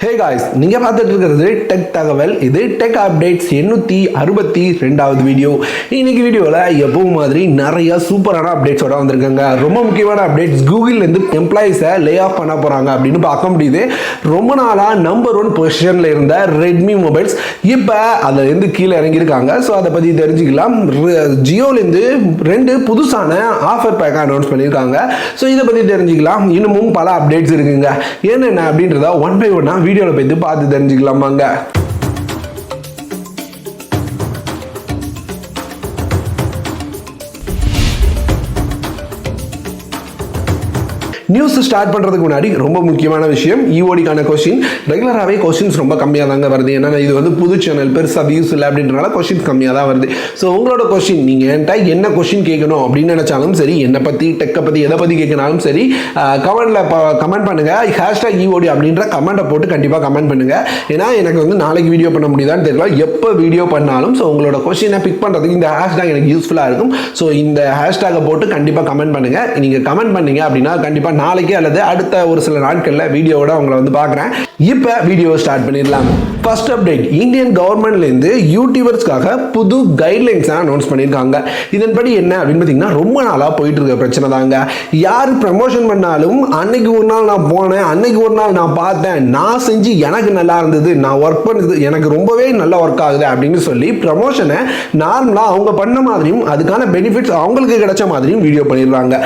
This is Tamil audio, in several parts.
Hey guys, நீங்க பார்த்துட்டு இருக்கிறது டெக் தகவல். இது டெக் அப்டேட்ஸ் 862வது வீடியோ. இன்னைக்கு வீடியோவில் எப்பவும் மாதிரி நிறைய சூப்பரான அப்டேட்ஸோட வந்திருக்காங்க. ரொம்ப முக்கியமான அப்டேட்ஸ், கூகுள்லேருந்து எம்ப்ளாயிஸை லே ஆஃப் பண்ண போகிறாங்க அப்படின்னு பார்க்க முடியுது. ரொம்ப நாளாக நம்பர் 1 பொசிஷனில் இருந்த ரெட்மி மொபைல்ஸ் இப்போ அதிலேருந்து கீழே இறங்கியிருக்காங்க. ஸோ அதை பற்றி தெரிஞ்சுக்கலாம். ஜியோலேருந்து 2 புதுசான ஆஃபர் பேக்கை அனௌன்ஸ் பண்ணியிருக்காங்க. ஸோ இதை பற்றி தெரிஞ்சுக்கலாம். இன்னமும் பல அப்டேட்ஸ் இருக்குங்க. என்னென்ன அப்படின்றத ஒன் பை ஒன்னா வீடியோவில் போய் பார்த்து தெரிஞ்சுக்கலாமாங்க. நியூஸ் ஸ்டார்ட் பண்ணுறதுக்கு முன்னாடி ரொம்ப முக்கியமான விஷயம், ஈஓடிக்கான கொஸ்டின் ரெகுலராகவே கொஸ்டின்ஸ் ரொம்ப கம்மியாக தாங்க வருது. ஏன்னா இது வந்து புது சேனல், பெருசாக வியூஸ் இல்லை அப்படின்றனால கொஸ்டின்ஸ் கம்மியாக தான் வருது. ஸோ உங்களோட கொஸ்டின், நீங்கள் என்கிட்ட என்ன கொஸ்டின் கேட்கணும் அப்படின்னு நினச்சாலும் சரி, என்னை பற்றி டெக்கை பற்றி எதை பற்றி கேட்கனாலும் சரி, கமெண்ட் பண்ணுங்கள். ஹேஷ்டாக் ஈஓடி அப்படின்ற கமெண்ட்டை போட்டு கண்டிப்பாக கமெண்ட் பண்ணுங்கள். ஏன்னா எனக்கு வந்து நாளைக்கு வீடியோ பண்ண முடியுதான்னு தெரியல, எப்போ வீடியோ பண்ணாலும் ஸோ உங்களோட கொஸ்டினை பிக் பண்ணுறதுக்கு இந்த ஹேஷ்டாக் எனக்கு யூஸ்ஃபுல்லாக இருக்கும். ஸோ இந்த ஹேஷ்டாகை போட்டு கண்டிப்பாக கமெண்ட் பண்ணுங்கள். நீங்கள் கமெண்ட் பண்ணீங்க அப்படின்னா கண்டிப்பாக நாளைக்கு அல்லது அடுத்த ஒரு சில நாட்களில் வீடியோவோட உங்களை வந்து பார்க்குறேன். இப்போ வீடியோ ஸ்டார்ட் பண்ணிடலாம். ஃபர்ஸ்ட் அப்டேட், இந்தியன் கவர்மெண்ட்லேருந்து யூடியூபர்ஸ்க்காக புது கைட்லைன்ஸை அனௌன்ஸ் பண்ணியிருக்காங்க. இதன்படி என்ன அப்படின்னு பார்த்தீங்கன்னா, ரொம்ப நாளாக போயிட்டு இருக்க பிரச்சனை தாங்க. யார் ப்ரமோஷன் பண்ணாலும் அன்னைக்கு ஒரு நாள் நான் போனேன், அன்னைக்கு ஒரு நாள் நான் பார்த்தேன், நான் செஞ்சு எனக்கு நல்லா இருந்தது, நான் ஒர்க் பண்ணது எனக்கு ரொம்பவே நல்லா ஒர்க் ஆகுது அப்படின்னு சொல்லி ப்ரமோஷனை நார்மலாக அவங்க பண்ண மாதிரியும் அதுக்கான பெனிஃபிட்ஸ் அவங்களுக்கு கிடைச்ச மாதிரியும் வீடியோ பண்ணிடுறாங்க.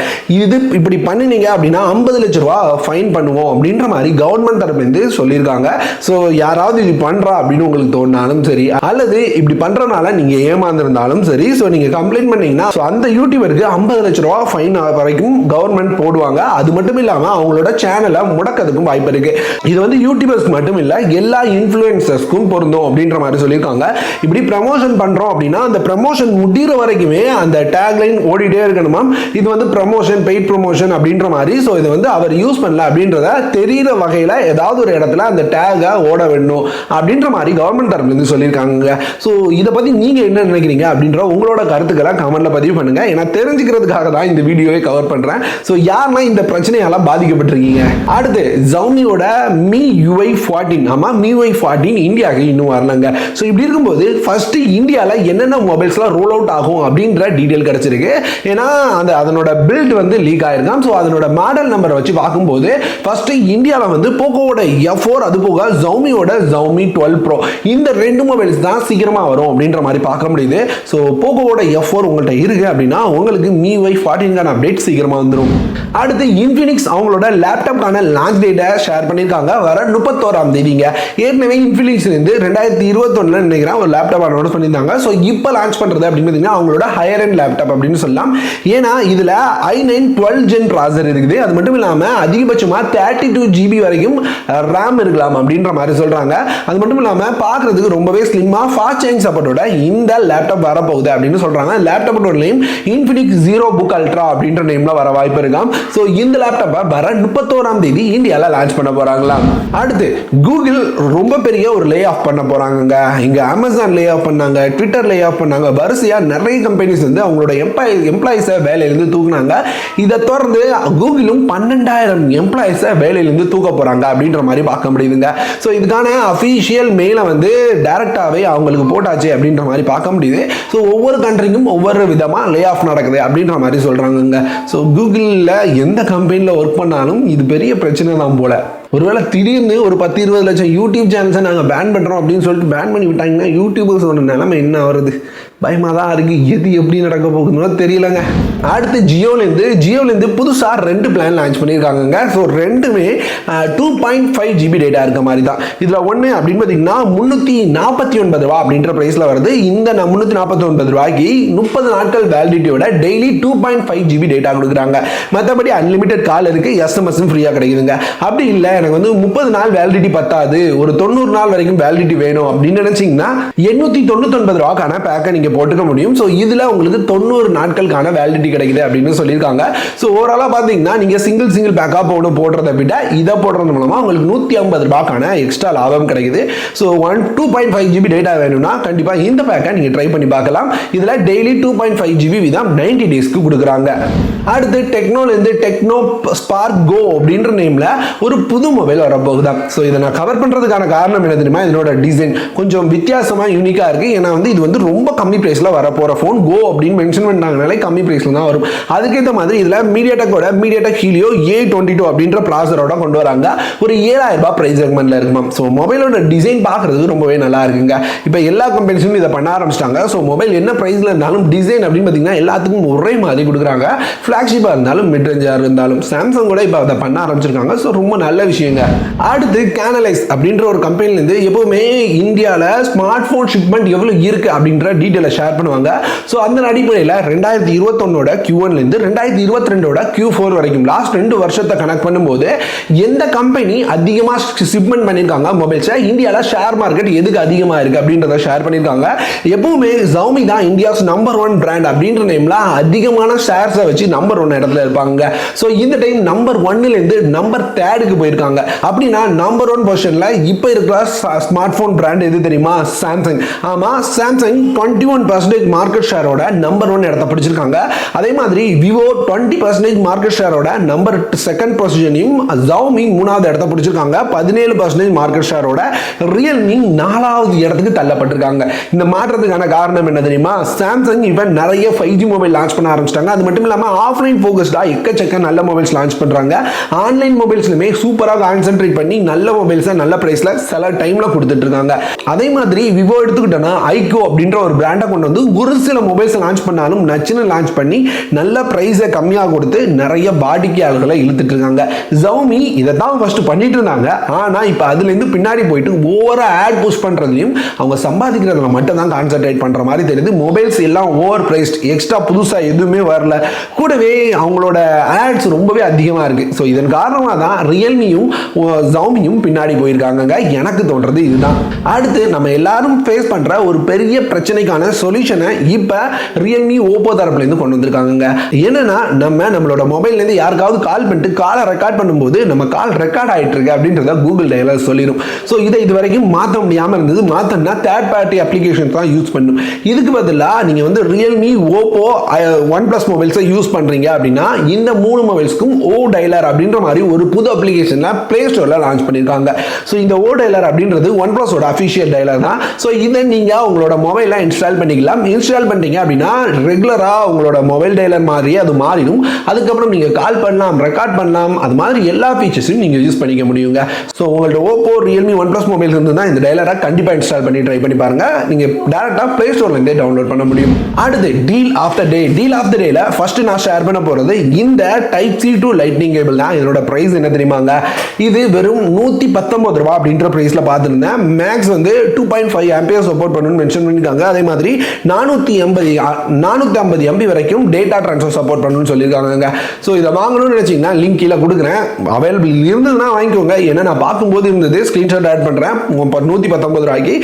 இது இப்படி பண்ணினீங்க அப்படின்னா 50 லட்ச ரூபா ஃபைன் பண்ணுவோம் அப்படின்ற மாதிரி கவர்மெண்ட் தரப்புலேருந்து சொல்லியிருக்காங்க. ஸோ யாராவது இது பண்றா அப்படின்னு உங்களுக்கு தோணினாலும் சரி, அல்லது இப்படி பண்றதுனால நீங்க ஏமாந்திருந்தாலும் சரி, ஸோ நீங்க கம்ப்ளைண்ட் பண்ணீங்கன்னா அந்த யூடியூபருக்கு 50 லட்ச ரூபா ஃபைன் வரைக்கும் கவர்மெண்ட் போடுவாங்க. அது மட்டும் இல்லாம அவங்களோட சேனலை முடக்கிறதுக்கும் வாய்ப்பு இருக்கு. இது வந்து யூடியூபர்ஸ்க்கு மட்டும் இல்ல, எல்லா இன்ஃப்ளூயன்சர்ஸ்க்கும் பொருந்தும் அப்படின்ற மாதிரி சொல்லியிருக்காங்க. இப்படி ப்ரமோஷன் பண்றோம் அப்படின்னா அந்த ப்ரமோஷன் முடிகிற வரைக்குமே அந்த டேக்லைன் ஓடிட்டே இருக்கணுமா. இது வந்து ப்ரமோஷன், பெய்ட் ப்ரமோஷன் அப்படின்ற மாதிரி. ஸோ இது வந்து அவர் யூஸ் பண்ணல அப்படின்றத தெரிகிற வகையில் ஏதாவது ஒரு இடத்துல அந்த டேகை ஓட வேணும் அப்படின்ற மாதிரி கவர்மெண்ட் தரப்புலேருந்து சொல்லியிருக்காங்க. ஸோ இதை பற்றி நீங்கள் என்ன நினைக்கிறீங்க அப்படின்ற உங்களோட கருத்துக்களை கமெண்ட்டில் பதிவு பண்ணுங்கள். ஏன்னா தெரிஞ்சுக்கிறதுக்காக தான் இந்த வீடியோவை கவர் பண்ணுறேன். ஸோ யாரெல்லாம் இந்த பிரச்சனையால் பாதிக்கப்பட்டிருக்கீங்க. அடுத்து Xiaomiயோட Miui 14, ஆமாம் Miui 14 இந்தியாவுக்கு இன்னும் வரலங்க. ஸோ இப்படி இருக்கும்போது ஃபர்ஸ்ட் இந்தியாவில் என்னென்ன மொபைல்ஸ்லாம் ரோல் அவுட் ஆகும் அப்படின்ற டீட்டெயில் கிடைச்சிருக்கு. ஏன்னா அதனோட பில்ட் வந்து லீக் ஆயிருக்கான். ஸோ அதனோட மாடல் நம்பரை வச்சு பார்க்கும்போது ஃபர்ஸ்ட் இந்தியாவில் வந்து போக்கோவோட F4, அது போக Xiaomiயோட Xiaomi 12 Pro, இந்த 2 மொபைல்ஸ் தான் சீக்கிரமா வரும் அப்படின்ற மாதிரி பார்க்க முடியுது. ஸோ போக்கோவோட F4 உங்கள்கிட்ட இருக்கு அப்படின்னா உங்களுக்கு Miui 14 அப்டேட் சீக்கிரமா வந்துடும். அடுத்து Infinix அவங்களோட லேப்டாப்கான லான்ச் டேட்டை ஷேர் பண்ணியிருக்காங்க. வர 31ஆம் தேதிங்க. ஏற்கனவே Infinix இருந்து 2021 நினைக்கிறேன் ஒரு லேப்டாப் அனௌன்ஸ் பண்ணியிருந்தாங்க. ஸோ இப்போ லான்ச் பண்றது அப்படின்னு பார்த்தீங்கன்னா அவங்களோட ஹையர் எண்ட் லேப்டாப் அப்படின்னு சொல்லலாம். ஏன்னா இதுல i9 12 ஜென் ப்ராசர் இருக்குது. அது மட்டும் இல்லாம அதிகபட்சமா 32 GB வரைக்கும் RAM இருக்கலாம் அப்படின்ற மாதிரி சொல்றாங்க. அது மட்டும் இல்லாம பார்க்கிறதுக்கு ரொம்பவே ஸ்லிம்மா ஃபாஸ்ட் சார்ஜிங் சப்போர்ட்டோட இந்த லேப்டாப் வரப்போகுது அப்படின்னு சொல்றாங்க. லேப்டாப்போட name Infinix Zero Book Ultra அப்படின்ற நேம்ல வர வாய்ப்பு இருக்காம். ஸோ இந்த லேப்டாப்பை வர 31ஆம் தேதி இந்தியால லான்ச் பண்ண போறாங்களாம். அடுத்து கூகுள் ரொம்ப பெரிய ஒரு லே ஆஃப் பண்ண போறாங்க. இங்க அமேசான் லே ஆஃப் பண்ணாங்க, ட்விட்டர் லே ஆஃப் பண்ணாங்க. வரிசையா நிறைய கம்பெனிஸ் வந்து அவங்களோட எம்ப்ளாயிஸை வேலையிலிருந்து தூக்குனாங்க. இதை தொடர்ந்து கூகுளும் 12,000 எம்ப்ளாயிஸை வேலையிலிருந்து தூக்க போறாங்க அப்படின்ற மாதிரி பார்க்க முடியுதுங்க. ஸோ இதுக்கான அஃபீஷியல் மெயிலை வந்து டைரக்டாகவே அவங்களுக்கு போட்டாச்சு அப்படின்ற மாதிரி பார்க்க முடியுது. ஸோ ஒவ்வொரு கண்ட்ரிக்கும் ஒவ்வொரு விதமாக லே ஆஃப் நடக்குது அப்படின்ற மாதிரி சொல்கிறாங்க. ஸோ கூகுளில் எந்த கம்பெனியில் ஒர்க் பண்ணாலும் இது பெரிய பிரச்சனை தான் போல. ஒருவேளை திடீர்னு ஒரு 10-20 லட்சம் யூடியூப் சேனல்ஸை நாங்கள் பேன் பண்ணுறோம் அப்படின்னு சொல்லிட்டு பேன் பண்ணி விட்டாங்கன்னா யூடியூபர்ஸோட நிலைமை என்ன வருது? பயமாக தான் இருக்குது. எது எப்படி நடக்க போகுதுன்னு தெரியலங்க. அடுத்து ஜியோலேருந்து புதுசாக 2 பிளான் லான்ச் பண்ணியிருக்காங்க. ஸோ ரெண்டுமே 2.5 GB டேட்டா இருக்க மாதிரி தான். இதில் ஒன்று அப்படின்னு பார்த்தீங்கன்னா 349 ரூபா அப்படின்ற ப்ரைஸில் வருது. இந்த 349 ரூபாய்க்கு 30 நாட்கள் வேலிடிட்டியோட டெய்லி 2.5 GB டேட்டா கொடுக்குறாங்க. மற்றபடி அன்லிமிட்டட் கால் இருக்குது, SMS ஃப்ரீயாக கிடைக்குதுங்க. அப்படி இல்லை எனக்கு வந்து 30 நாள் வேலிடிட்டி பத்தாது, ஒரு 90 நாள் வரைக்கும் வேலிடிட்டி வேணும் அப்படின்னு நினைச்சீங்கன்னா 899 ரூபாய்க்கான பேக்கை நீங்கள் போட்டுக்க முடியும். ஸோ இதில் உங்களுக்கு 90 நாட்களுக்கான வேலிடிட்டி கிடைக்குது அப்படின்னு சொல்லியிருக்காங்க. ஸோ ஓவராலாக பார்த்தீங்கன்னா நீங்கள் சிங்கிள் பேக்காக போடுறதை விட இதை போடுறது மூலமாக உங்களுக்கு 150 ரூபாய்க்கான எக்ஸ்ட்ரா லாபம் கிடைக்குது. ஸோ 2.5 GB டேட்டா வேணும்னா கண்டிப்பாக இந்த பேக்கை நீங்கள் ட்ரை பண்ணி பார்க்கலாம். இதில் டெய்லி 2.5 GB வீதம் 90 டேஸ்க்கு கொடுக்குறாங்க. அடுத்து டெக்னோலேருந்து டெக்னோ ஸ்பார்க் கோ அப்படின்ற நேமில் ஒரு புது மொபைல் வரப்போகுதா. ஸோ இதை நான் கவர் பண்ணுறதுக்கான காரணம் என்ன தெரியுமா, இதனோட டிசைன் கொஞ்சம் வித்தியாசமாக யூனிக்காக இருக்குது. ஏன்னா வந்து இது வந்து ரொம்ப கம்மி ப்ரைஸில் வரப்போகிற ஃபோன். கோ அப்படின்னு மென்ஷன் பண்ணாங்கனாலே கம்மி ப்ரைஸில் தான் வரும். அதுக்கேற்ற மாதிரி இதில் மீடியாடெக் ஹீலியோ A22 அப்படின்ற ப்ராசரோட கொண்டு வராங்க. ஒரு 7000 ரூபாய் ப்ரைஸ் செக்மெண்ட்டில் இருக்குமா. ஸோ மொபைலோட டிசைன் பார்க்குறதுக்கு ரொம்பவே நல்லா இருக்குங்க. இப்போ எல்லா கம்பெனிஸும் இதை பண்ண ஆரம்பிச்சிட்டாங்க. ஸோ மொபைல் என்ன ப்ரைஸில் இருந்தாலும் டிசைன் அப்படின்னு பார்த்தீங்கன்னா எல்லாத்துக்கும் ஒரே மாதிரி கொடுக்குறாங்க. ஃப்ளாக்ஷிப்பாக இருந்தாலும் மிட் ரேஞ்சாக இருந்தாலும் சாம்சங் கூட இப்போ அதை பண்ண ஆரம்பிச்சிருக்காங்க. ஸோ ரொம்ப நல்ல விஷயங்க. அடுத்து கேனலைஸ் அப்படின்ற ஒரு கம்பெனிலேருந்து எப்பவுமே இந்தியாவில் ஸ்மார்ட் ஃபோன் ஷிப்மெண்ட் எவ்வளோ இருக்கு அப்படின்ற டீட்டெயிலை ஷேர் பண்ணுவாங்க. ஸோ அந்த அடிப்படையில் 2021 Q1லேருந்து 2022 Q4 வரைக்கும் லாஸ்ட் 2 வருஷத்தை கனெக்ட் பண்ணும்போது எந்த கம்பெனி அதிகமாக ஷிப்மெண்ட் பண்ணியிருக்காங்க மொபைல்ஸை, இந்தியாவில் ஷேர் மார்க்கெட் எதுக்கு அதிகமாக இருக்கு அப்படின்றத ஷேர் பண்ணியிருக்காங்க. எப்பவுமே Xiaomi தான் இந்தியாஸ் நம்பர் 1 பிராண்ட் அப்படின்ற நேம்ல அதிகமான ஷேர்ஸை வச்சு நம்பர் 1 இடத்துல இருப்பாங்க. ஸோ இந்த டைம் நம்பர் 1லேருந்து நம்பர் 3க்கு போயிருக்காங்க. அப்படின்னா நம்பர் 1 பொசிஷன்ல இப்போ இருக்கிற ஸ்மார்ட் போன் பிராண்ட் எது தெரியுமா, சாம்சங். ஆமா, சாம்சங் 21% மார்க்கெட் ஷேரோட நம்பர் 1 இடத்தை பிடிச்சிருக்காங்க. அதே மாதிரி விவோ 20% மார்க்கெட் ஷேரோட நம்பர் 2nd பொசிஷனையும், Xiaomi 3வது இடத்தை பிடிச்சிருக்காங்க 17% மார்க்கெட் ஷேரோட. ரியல்மி 4வது இடத்துக்கு தள்ளப்பட்டிருக்காங்க. இந்த மாற்றத்துக்கான காரணம் என்ன தெரியுமா, சாம்சங் இப்போ நிறைய 5G மொபைல் லான்ச் பண்ண ஆரம்பிச்சிட்டாங்க. அது மட்டும் இல்லாமல் ஆஃப்லைன் ஃபோகஸ்டா எக்கச்சக்க நல்ல மொபைல்ஸ் லான்ச் பண்றாங்க. ஆன்லைன் மொபைல்ஸ்லுமே சூப்பராக கான்சென்ட்ரேட் பண்ணி நல்ல மொபைல்ஸை நல்ல பிரைஸ்ல சில டைம்ல கொடுத்துட்டு இருக்காங்க. அதே மாதிரி விவோ எடுத்துக்கிட்டோம்னா ஐகோ அப்படின்ற ஒரு பிராண்டை கொண்டு வந்து ஒரு சில மொபைல்ஸ் லான்ச் பண்ணாலும் நச்சுன்னு லான்ச் பண்ணி நல்ல பிரைஸை கம்மியாக கொடுத்து நிறைய வாடிக்கையாளர்களை இழுத்துட்டு இருக்காங்க. Xiaomi இதை தான் ஃபர்ஸ்ட் பண்ணிட்டு இருந்தாங்க. ஆனா இப்போ அதுலேருந்து பின்னாடி போயிட்டு ஓவரா ஆட் புஷ் பண்றதுலையும் அவங்க சம்பாதிக்கிறதுல மட்டும் தான் கான்சென்ட்ரேட் பண்ற மாதிரி தெரியுது. மொபைல்ஸ் எல்லாம் ஓவர் பிரைஸ்ட், எக்ஸ்ட்ரா புதுசா எதுவுமே வரல. கூடவே அவங்களோட ஆட்ஸ் ரொம்பவே அதிகமாக இருக்கு. ஸோ இதன் காரணமாக தான் ரியல்மியும் Xiaomiயும் பின்னாடி போயிருக்காங்க. எனக்கு தோன்றது இதுதான். அடுத்து நம்ம எல்லாரும் ஃபேஸ் பண்ற ஒரு பெரிய பிரச்சனைக்கான சொல்யூஷனை இப்போ ரியல்மி ஓப்போ தரப்புல இருந்து கொண்டு வந்திருக்காங்க. என்னன்னா நம்மளோட மொபைல்ல இருந்து யாருக்காவது கால் பண்ணிட்டு காலை ரெக்கார்ட் பண்ணும்போது நம்ம கால் ரெக்கார்ட் ஆயிட்டு இருக்கு அப்படின்றத கூகுள் டயலாக் சொல்லிடும். ஸோ இதை இது வரைக்கும் மாற்ற முடியாமல் இருந்தது. மாற்றம்னா தேர்ட் பார்ட்டி அப்ளிகேஷன் தான் யூஸ் பண்ணும். இதுக்கு பதிலாக நீங்க வந்து ரியல்மி ஓப்போ OnePlus மொபைல்ஸை யூஸ் பண்றீங்க அப்படின்னா இந்த 3 மொபைல்ஸ்க்கும் ஓ டயலர் அப்படின்ற மாதிரி ஒரு புது அப்ளிகேஷன்ல பிளே ஸ்டோர்ல லான்ச் பண்ணிருக்காங்க. ஸோ இந்த ஓ டயலர் அப்படின்றது OnePlusோட அஃபிஷியல் டயலர் தான். ஸோ இதை நீங்க உங்களோட மொபைல்ல இன்ஸ்டால் பண்ணிக்கலாம். இன்ஸ்டால் பண்ணிட்டீங்க அப்படின்னா ரெகுலரா உங்களோட மொபைல் டயலர் மாதிரியே அது மாறிடும். அதுக்கப்புறம் நீங்க கால் பண்ணலாம், ரெக்கார்ட் பண்ணலாம், அது மாதிரி எல்லா ஃபீச்சர்ஸையும் நீங்க யூஸ் பண்ணிக்க முடியுங்க. ஸோ உங்களோட ஓப்போ ரியல்மி OnePlus மொபைல் இருந்தா இந்த டயலரை கண்டிப்பா இன்ஸ்டால் பண்ணி ட்ரை பண்ணி பாருங்க. நீங்க டைரக்டா பிளே ஸ்டோர்ல இருந்தே டவுன்லோட் பண்ண முடியும். அடுத்து டீல் ஆஃப் த டேல ஃபர்ஸ்ட் நான் ஷேர் பண்ண போறது இந்த type C to lightning cable தான். இதோட பிரைஸ் என்ன தெரியுமாங்க, இது வெறும் 119 ரூபாய் அப்படின்ற பிரைஸ்ல பார்த்துருந்தேன். மேக்ஸ் வந்து 2.5 ஆம்பியர் சப்போர்ட் பண்ணணும்னு மென்ஷன் பண்ணிருக்காங்க. அதே மாதிரி 450 MB வரைக்கும் டேட்டா ட்ரான்ஸ்ஃபர் சப்போர்ட் பண்ணணும்னு சொல்லியிருக்காங்க. ஸோ இதை வாங்கணும்னு நினைச்சீங்கன்னா லிங்க் கீழே கொடுக்குறேன். அவைலபிள் இருந்ததுன்னா வாங்கிக்கோங்க. ஏன்னா நான் பார்க்கும்போது இருந்தது, ஸ்கிரீன்ஷாட் ஆட் பண்றேன். 119 ரூபாய்க்கு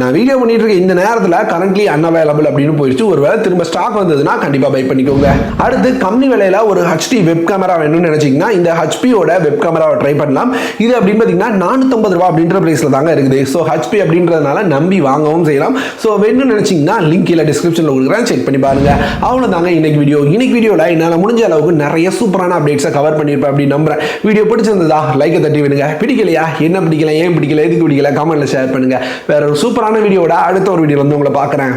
நான் வீடியோ பண்ணிட்டு இருக்க இந்த நேரத்தில் கரண்ட்லி அன்அவைலபிள் அப்படின்னு போயிடுச்சு. ஒருவேளை திரும்ப ஸ்டாக் வந்ததுன்னா கண்டிப்பா பை பண்ணிக்கோங்க. அடுத்து கம்மி விலையில ஒரு HD வெப் கேமரா வேணும்னு நினைச்சீங்கன்னா இந்த HPயோட வெப் கேமராவை ட்ரை பண்ணலாம். இது அப்படின்னு பார்த்தீங்கன்னா 450 ரூபாய் அப்படின்ற பிரைஸ்ல தாங்க இருக்குது. ஸோ HP அப்படின்றதுனால நம்பி வாங்கவும் செய்யலாம். ஸோ வேணும்னு நினைச்சீங்கன்னா லிங்க் கீழே டிஸ்கிரிப்ஷன்ல கொடுக்குறேன், செக் பண்ணி பாருங்க. அவ்வளோதாங்க இன்னைக்கு வீடியோல என்னால் முடிஞ்ச அளவுக்கு நிறைய சூப்பரான அப்டேட்ஸை கவர் பண்ணியிருப்பேன் அப்படின்னு நம்புறேன். வீடியோ பிடிச்சிருந்ததா லைக்கை தட்டி விடுங்க. பிடிக்கலையா, என்ன பிடிக்கல, ஏன் பிடிக்கல, எதுக்கு பிடிக்கல, கமெண்ட்ல ஷேர் பண்ணுங்க. வேற ஒரு சூப்பரான வீடியோட அடுத்த ஒரு வீடியோ வந்து உங்களை பார்க்குறேன்.